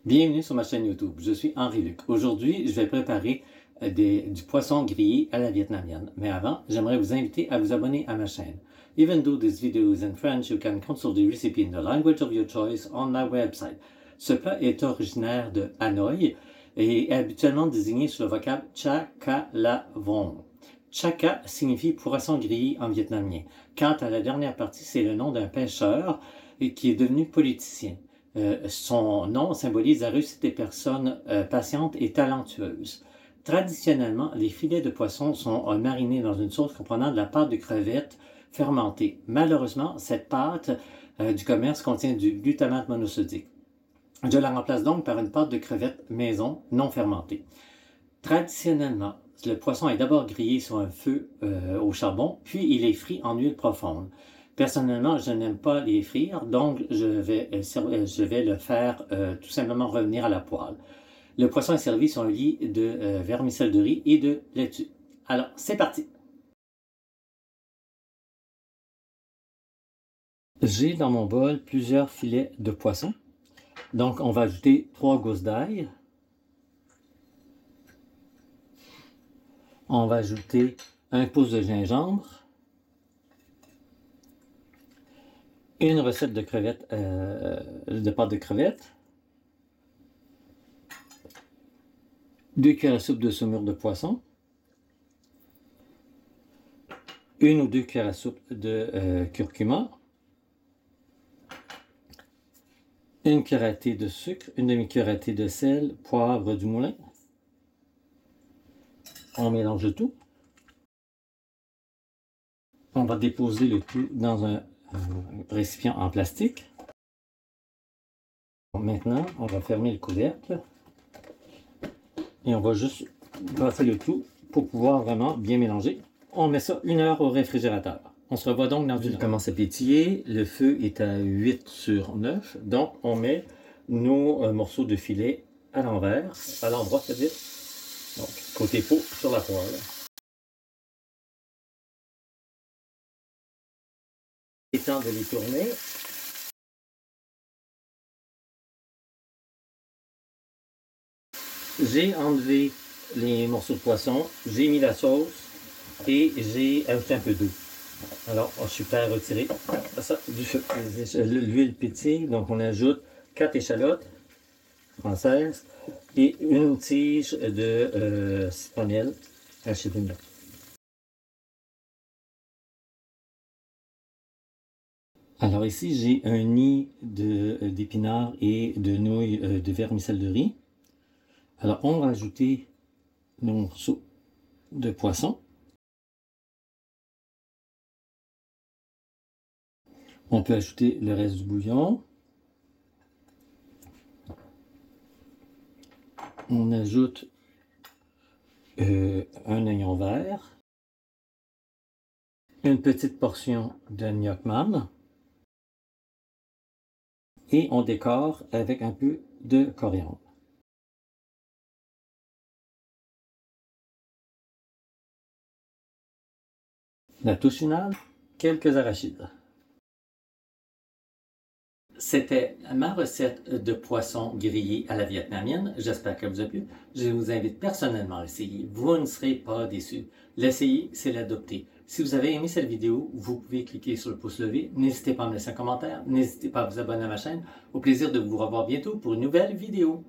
Bienvenue sur ma chaîne YouTube, je suis Henri Luc. Aujourd'hui, je vais préparer du poisson grillé à la vietnamienne. Mais avant, j'aimerais vous inviter à vous abonner à ma chaîne. Even though this video is in French, you can consult the recipe in the language of your choice on my website. Ce plat est originaire de Hanoï et est habituellement désigné sous le vocable Cha Ca La Vong. Chaka signifie poisson grillé en vietnamien. Quant à la dernière partie, c'est le nom d'un pêcheur qui est devenu politicien. Son nom symbolise la réussite des personnes patientes et talentueuses. Traditionnellement, les filets de poisson sont marinés dans une sauce comprenant de la pâte de crevettes fermentée. Malheureusement, cette pâte du commerce contient du glutamate monosodique. Je la remplace donc par une pâte de crevettes maison non fermentée. Traditionnellement, le poisson est d'abord grillé sur un feu au charbon, puis il est frit en huile profonde. Personnellement, je n'aime pas les frire, donc je vais le faire tout simplement revenir à la poêle. Le poisson est servi sur un lit de vermicelle de riz et de laitue. Alors, c'est parti! J'ai dans mon bol plusieurs filets de poisson. Donc, on va ajouter 3 gousses d'ail. On va ajouter 1 pouce de gingembre. Une recette de crevettes, de pâte de crevettes. 2 cuillères à soupe de saumure de poisson. 1 ou 2 cuillères à soupe de curcuma. 1 cuillère à thé de sucre, 1 demi-cuillère à thé de sel, poivre du moulin. On mélange le tout. On va déposer le tout dans un récipient en plastique. Maintenant, on va fermer le couvercle. Et on va juste brasser le tout pour pouvoir vraiment bien mélanger. On met ça 1 heure au réfrigérateur. On se revoit donc dans une heure. Il commence à pétiller. Le feu est à 8 sur 9. Donc, on met nos morceaux de filet à l'envers, à l'endroit, c'est-à-dire. Donc, côté peau sur la poêle. Il est temps de les tourner. J'ai enlevé les morceaux de poisson, j'ai mis la sauce et j'ai ajouté un peu d'eau. Alors, je suis prêt à retirer ça du feu. L'huile pétille, donc on ajoute 4 échalotes françaises et une tige de citronnelle hachée de blanc. Alors ici, j'ai un nid d'épinards et de nouilles de vermicelle de riz. Alors, on va ajouter nos morceaux de poisson. On peut ajouter le reste du bouillon. On ajoute un oignon vert. Une petite portion de gnoc mam. Et on décore avec un peu de coriandre. La touche finale, quelques arachides. C'était ma recette de poisson grillé à la vietnamienne. J'espère qu'elle vous a plu. Je vous invite personnellement à l'essayer. Vous ne serez pas déçus. L'essayer, c'est l'adopter. Si vous avez aimé cette vidéo, vous pouvez cliquer sur le pouce levé. N'hésitez pas à me laisser un commentaire. N'hésitez pas à vous abonner à ma chaîne. Au plaisir de vous revoir bientôt pour une nouvelle vidéo.